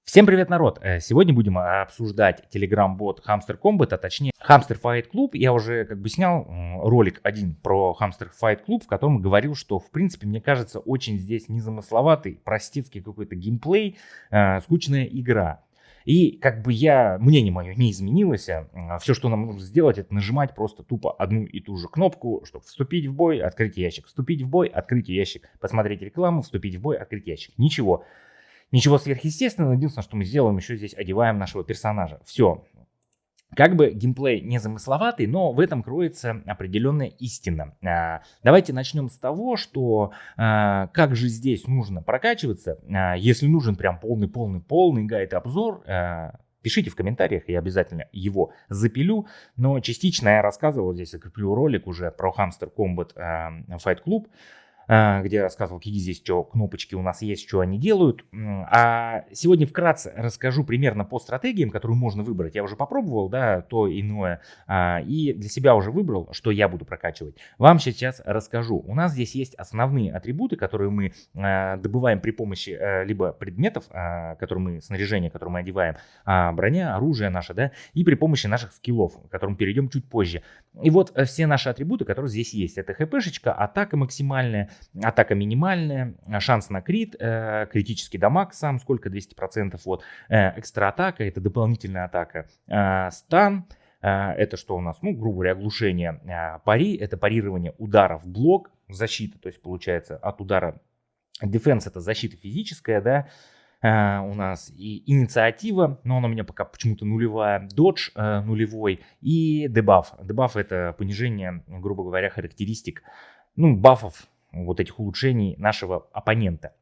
Всем привет, народ! Сегодня будем обсуждать Telegram-бот Hamster Combat, а точнее Hamster Fight Club. Я уже снял ролик один про Hamster Fight Club, в котором говорил, что в принципе мне кажется очень здесь незамысловатый, простецкий какой-то геймплей, скучная игра. И мнение мое не изменилось. Все, что нам нужно сделать, это нажимать просто тупо одну и ту же кнопку, чтобы вступить в бой, открыть ящик, вступить в бой, открыть ящик, посмотреть рекламу, вступить в бой, открыть ящик. Ничего сверхъестественного, единственное, что мы сделаем, еще здесь одеваем нашего персонажа. Все. Геймплей незамысловатый, но в этом кроется определенная истина. Давайте начнем с того, что как же здесь нужно прокачиваться. Если нужен прям полный гайд-обзор, пишите в комментариях, я обязательно его запилю. Но частично я рассказывал, здесь закреплю ролик уже про Hamster Combat Fight Club, где я рассказывал, какие здесь кнопочки у нас есть, что они делают. А сегодня вкратце расскажу примерно по стратегиям, которые можно выбрать. Я уже попробовал, то иное, и для себя уже выбрал, что я буду прокачивать. Вам сейчас расскажу. У нас здесь есть основные атрибуты, которые мы добываем при помощи либо предметов, снаряжение, которое мы одеваем, броня, оружие наше, и при помощи наших скиллов, к которым перейдем чуть позже. И вот все наши атрибуты, которые здесь есть. Это хпшечка, атака максимальная, атака минимальная, шанс на крит, критический дамаг сам, сколько, 200%, экстра атака, это дополнительная атака, стан, это что у нас, грубо говоря, оглушение, пари, это парирование удара в блок, защита, то есть получается от удара, дефенс это защита физическая, у нас и инициатива, но она у меня пока почему-то нулевая, додж нулевой и дебаф. Дебаф это понижение, грубо говоря, характеристик, бафов, вот этих улучшений нашего оппонента.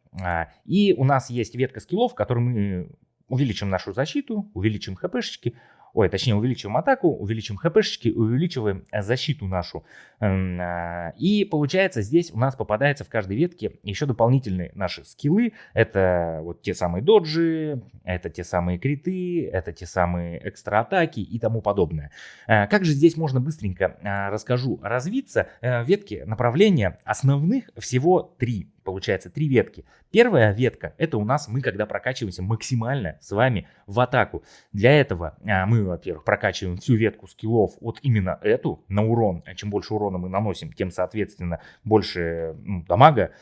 И у нас есть ветка скиллов, в которой мы увеличим нашу защиту, увеличим хпшечки, увеличиваем атаку, увеличим хпшечки, увеличиваем защиту нашу. И получается, здесь у нас попадается в каждой ветке еще дополнительные наши скиллы. Это вот те самые доджи, это те самые криты, это те самые экстра атаки и тому подобное. Как же здесь можно быстренько расскажу развиться? Ветки направления основных всего 3. Получается 3 ветки. Первая ветка это у нас мы когда прокачиваемся максимально с вами в атаку. Для этого мы, во-первых, прокачиваем всю ветку скиллов, вот именно эту на урон. Чем больше урона мы наносим, тем соответственно больше дамага.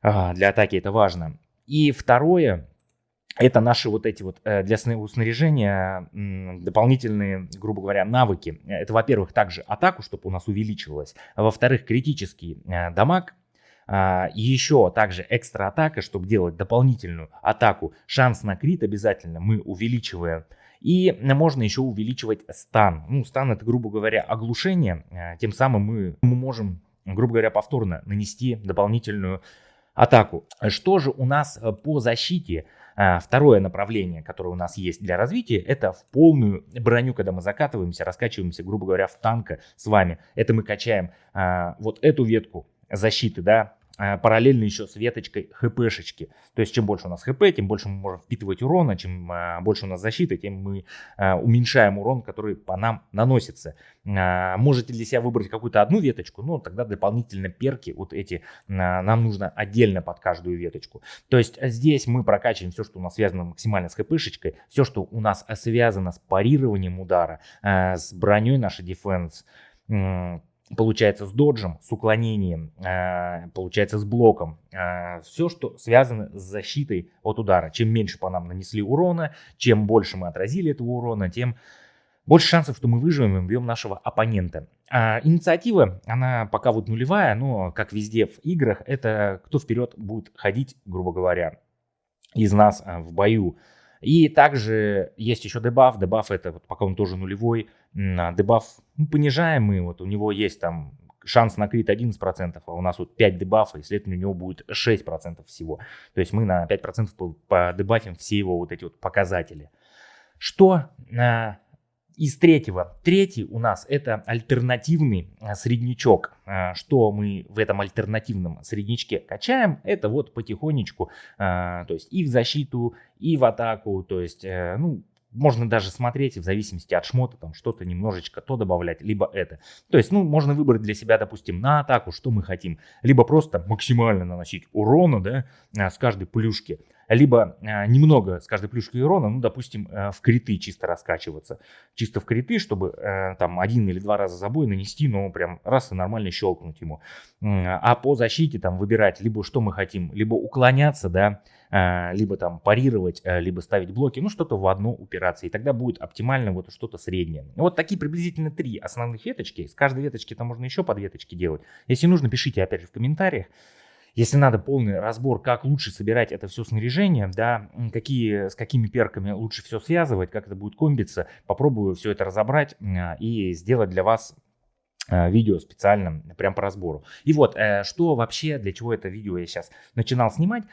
Для атаки это важно. И второе это наши для снаряжения дополнительные, грубо говоря, навыки. Это, во-первых, также атаку, чтобы у нас увеличивалось. Во-вторых, критический дамаг. И еще также экстра атака, чтобы делать дополнительную атаку. Шанс на крит обязательно мы увеличиваем. И можно еще увеличивать стан. Стан это, грубо говоря, оглушение. Тем самым мы можем, грубо говоря, повторно нанести дополнительную атаку. Что же у нас по защите? Второе направление, которое у нас есть для развития, это в полную броню, когда мы закатываемся, раскачиваемся, грубо говоря, в танка с вами. Это мы качаем вот эту ветку защиты, параллельно еще с веточкой хпшечки. То есть чем больше у нас хп, тем больше мы можем впитывать урона, чем больше у нас защиты, тем мы уменьшаем урон, который по нам наносится. Можете для себя выбрать какую-то одну веточку, но тогда дополнительно перки вот эти нам нужно отдельно под каждую веточку. То есть здесь мы прокачиваем все, что у нас связано максимально с хпшечкой, все, что у нас связано с парированием удара, с броней нашей дефенс, получается с доджем, с уклонением, получается с блоком. Все, что связано с защитой от удара. Чем меньше по нам нанесли урона, чем больше мы отразили этого урона, тем больше шансов, что мы выживем и убьем нашего оппонента. Инициатива, она пока нулевая, но как везде в играх, это кто вперед будет ходить, грубо говоря, из нас в бою. И также есть еще дебаф. Дебаф это пока он тоже нулевой. Дебаф понижаем мы. У него есть там шанс на крит 11%, а у нас 5 дебафа, и следовательно у него будет 6% всего. То есть мы на 5% подебафим все его эти показатели. Что из третьего? Третий у нас это альтернативный среднячок. Что мы в этом альтернативном среднячке качаем? Это потихонечку, то есть и в защиту, и в атаку. То есть, можно даже смотреть в зависимости от шмота, там что-то немножечко то добавлять, либо это. То есть, можно выбрать для себя, допустим, на атаку, что мы хотим. Либо просто максимально наносить урона, с каждой плюшки. либо немного с каждой плюшкой урона, ну, допустим, в криты чисто раскачиваться. Чисто в криты, чтобы там 1 или 2 раза забой нанести, но прям раз и нормально щелкнуть ему. А по защите там выбирать либо что мы хотим, либо уклоняться, да, либо там парировать, либо ставить блоки, ну, что-то в одно упираться. И тогда будет оптимально вот что-то среднее. Вот такие приблизительно 3 основных веточки. С каждой веточки там можно еще по 2 веточки делать. Если нужно, пишите опять же в комментариях. Если надо полный разбор, как лучше собирать это все снаряжение, да, с какими перками лучше все связывать, как это будет комбиться, попробую все это разобрать и сделать для вас видео специально прям по разбору. И вот, что вообще, для чего это видео я сейчас начинал снимать.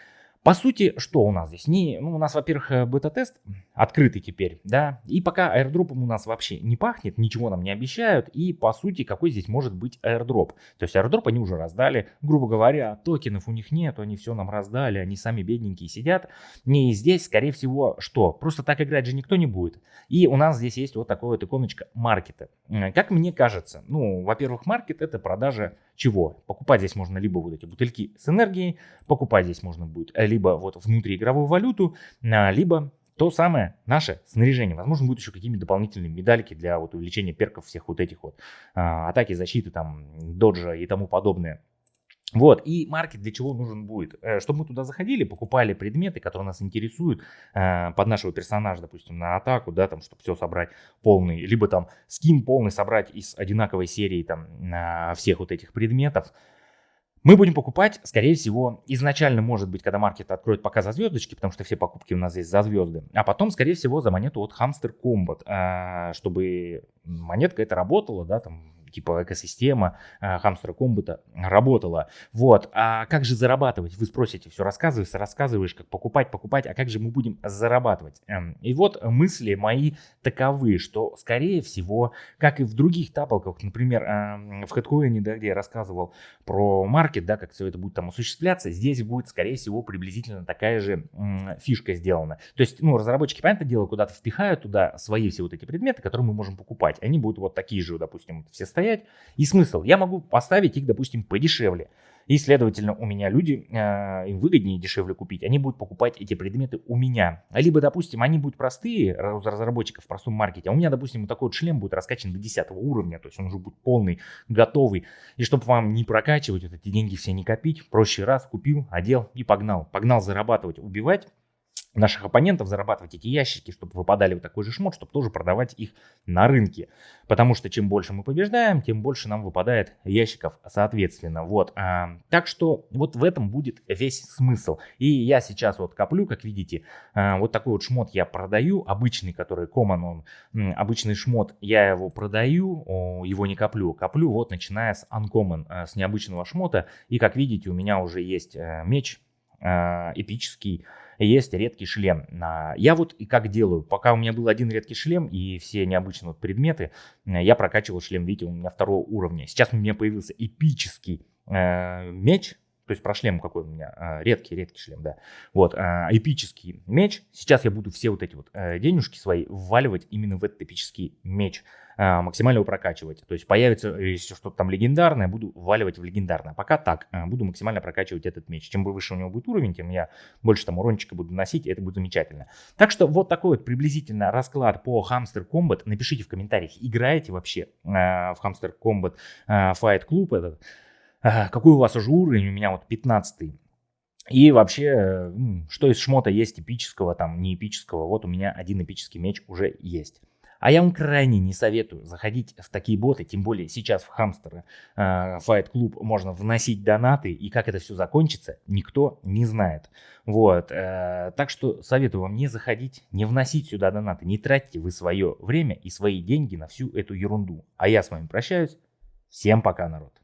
По сути, что у нас здесь? У нас, во-первых, бета-тест открытый теперь, да, и пока аирдропом у нас вообще не пахнет, ничего нам не обещают, и по сути, какой здесь может быть аирдроп? То есть аирдроп они уже раздали, грубо говоря, токенов у них нет, они все нам раздали, они сами бедненькие сидят, и здесь, скорее всего, что? Просто так играть же никто не будет. И у нас здесь есть вот такое вот иконочка маркета. Как мне кажется, во-первых, маркет это продажа чего? Покупать здесь можно либо вот эти бутыльки с энергией, покупать здесь можно будет либо вот внутриигровую валюту, либо то самое наше снаряжение. Возможно, будут еще какие-нибудь дополнительные медальки для вот увеличения перков всех вот этих вот атаки, защиты, там, доджа и тому подобное. Вот, и маркет для чего нужен будет? Чтобы мы туда заходили, покупали предметы, которые нас интересуют под нашего персонажа, допустим, на атаку, да, там, чтобы все собрать полный, либо там скин полный собрать из одинаковой серии там всех вот этих предметов. Мы будем покупать, скорее всего, изначально, может быть, когда маркет откроет пока за звездочки, потому что все покупки у нас здесь за звезды, а потом, скорее всего, за монету от Hamster Combat, чтобы монетка эта работала, да, там, типа экосистема Hamster Combat работала. Вот, а как же зарабатывать? Вы спросите, все рассказываешь, как покупать, а как же мы будем зарабатывать? И вот мысли мои таковы, что, скорее всего, как и в других тапалках, например, в Хэткоине, да, где я рассказывал про маркет, да, как все это будет там осуществляться, здесь будет, скорее всего, приблизительно такая же фишка сделана. То есть, разработчики, понятное дело, куда-то впихают туда свои все вот эти предметы, которые мы можем покупать. Они будут вот такие же, допустим, все стоять. И смысл? Я могу поставить их, допустим, подешевле. И, следовательно, у меня люди, им выгоднее и дешевле купить, они будут покупать эти предметы у меня. Либо, допустим, они будут простые, у разработчиков в простом маркете, а у меня, допустим, вот такой вот шлем будет раскачан до 10 уровня, то есть он уже будет полный, готовый. И чтобы вам не прокачивать, вот эти деньги все не копить, проще раз купил, одел и погнал. Погнал зарабатывать, убивать наших оппонентов, зарабатывать эти ящики, чтобы выпадали вот такой же шмот, чтобы тоже продавать их на рынке. Потому что чем больше мы побеждаем, тем больше нам выпадает ящиков соответственно. Вот. Так что вот в этом будет весь смысл. И я сейчас вот коплю, как видите, вот такой вот шмот я продаю, обычный, который common, обычный шмот, я его продаю, его не коплю. Коплю вот начиная с uncommon, с необычного шмота. И как видите, у меня уже есть меч эпический, есть редкий шлем. Я вот и как делаю, пока у меня был один редкий шлем и все необычные вот предметы, я прокачивал шлем, видите, у меня 2 уровня. Сейчас у меня появился эпический меч, то есть про шлем какой у меня, редкий шлем, да. Вот, эпический меч. Сейчас я буду все вот эти вот денежки свои вваливать именно в этот эпический меч, максимально его прокачивать. То есть появится, если что-то там легендарное, буду вваливать в легендарное. Пока так, буду максимально прокачивать этот меч. Чем выше у него будет уровень, тем я больше там урончика буду носить, и это будет замечательно. Так что вот такой вот приблизительно расклад по Hamster Combat. Напишите в комментариях, играете вообще в Hamster Combat Fight Club этот. Какой у вас уже уровень? У меня вот 15-й. И вообще, что из шмота есть эпического, там не эпического. Вот у меня один эпический меч уже есть. А я вам крайне не советую заходить в такие боты, тем более сейчас в Hamster Fight Club можно вносить донаты, и как это все закончится, никто не знает. Вот, так что советую вам не заходить, не вносить сюда донаты, не тратьте вы свое время и свои деньги на всю эту ерунду. А я с вами прощаюсь. Всем пока, народ.